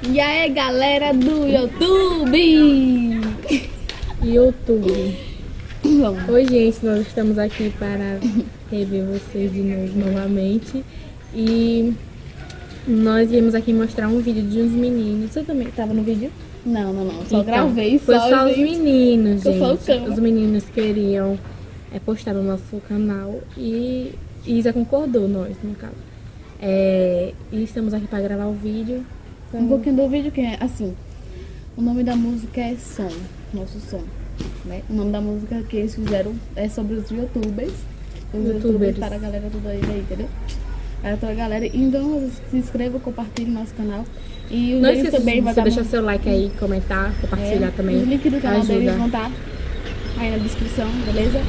E aí, galera do YouTube! Oi, gente, nós estamos aqui para rever vocês de novo, novamente. E nós viemos aqui mostrar um vídeo de uns meninos. Você também estava no vídeo? Não. Só gravei. Foi só os meninos, gente. Soltando. Os meninos queriam postar no nosso canal e Isa concordou, nós, no caso. E estamos aqui para gravar o vídeo. Um pouquinho do vídeo que é assim. O nome da música é Som, nosso som, né? O nome da música que eles fizeram é sobre os YouTubers. Os YouTubers para a galera toda aí, entendeu? Para toda a galera. Então se inscreva, compartilhe no nosso canal. E o não deles esqueça também vai de dar deixar seu like aí, comentar, compartilhar também. Os links do canal ajuda. deles vão estar aí na descrição, beleza?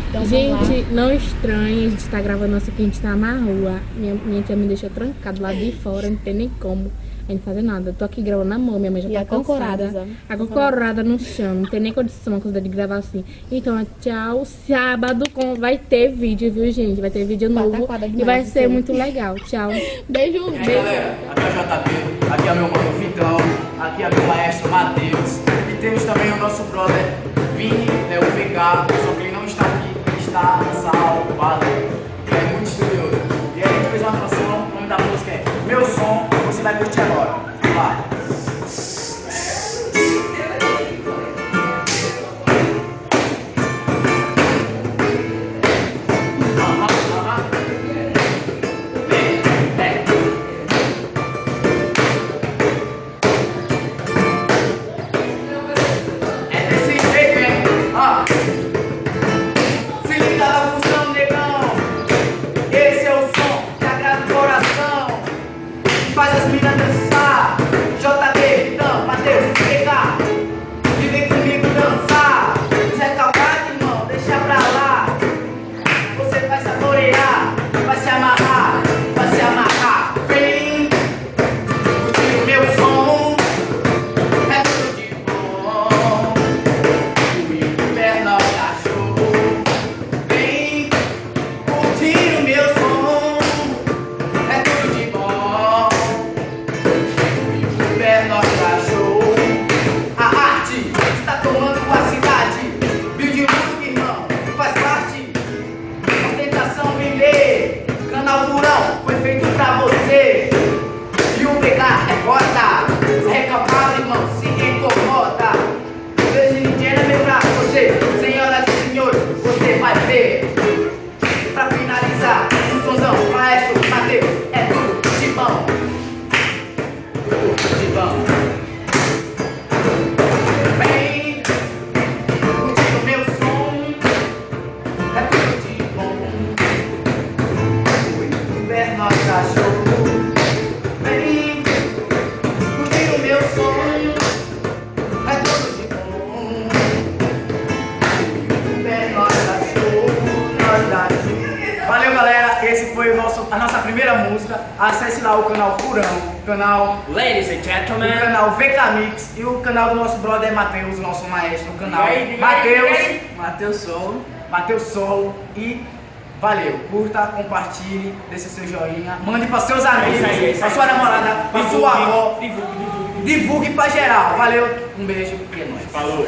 Então, gente, não estranhe, a gente tá gravando isso aqui, a gente tá na rua. Minha tia me deixou trancado lá de fora, não tem nem como a gente fazer nada. Eu tô aqui gravando na mão, minha mãe já tá cansada. Acocorada no chão, não tem nem condição de gravar assim. Então, tchau. Sábado vai ter vídeo, viu, gente? Vai ter vídeo novo e vai ser muito legal. Tchau. Beijo. E aí, galera, aqui é o JB, aqui é meu mano Vitão, aqui é meu maestro Matheus. E temos também o nosso brother Vini, né, o VK, só que ele não está aqui, ele está salvado. Ele é muito estudioso. E a gente fez uma canção, o nome da música é Meu Som, você vai curtir agora. Vamos lá. Faz as minas dançar, JB, Vitão, Matheus, VK. E vem comigo dançar. Zé Calvado, irmão, deixa pra lá. Você vai saborear, vai se amarrar, vai se amarrar. Vem, curtir o meu som, é tudo de bom. O inverno cachorro. Vem, curtir o meu som, é tudo de bom. Nosso cachorro. A arte está tomando a cidade. Build música, irmão, faz parte. Ostentação viver. Canal Durão foi feito pra você. E o PK é bota. Se recalcado, irmão, se incomoda. Desde Indiana vem pra você. Senhoras e senhores, você vai ver. Pra finalizar, o sonzão, maestro Matheus, é tudo de bom. Vem, curtir o meu som, é tudo de bom. O inverno cachorro. Vem, curtir o meu som, é tudo de bom. O inverno cachorro, nós daqui. Valeu, galera, esse foi a nossa primeira música. Acesse lá o canal Furão, canal Ladies and Gentlemen, o canal VK Mix e o canal do nosso brother Matheus, nosso maestro, o canal Matheus Solo. E valeu, curta, compartilhe, deixe seu joinha, mande para seus amigos, para sua namorada, para sua avó, divulgue para geral. Valeu, um beijo e é nóis. falou.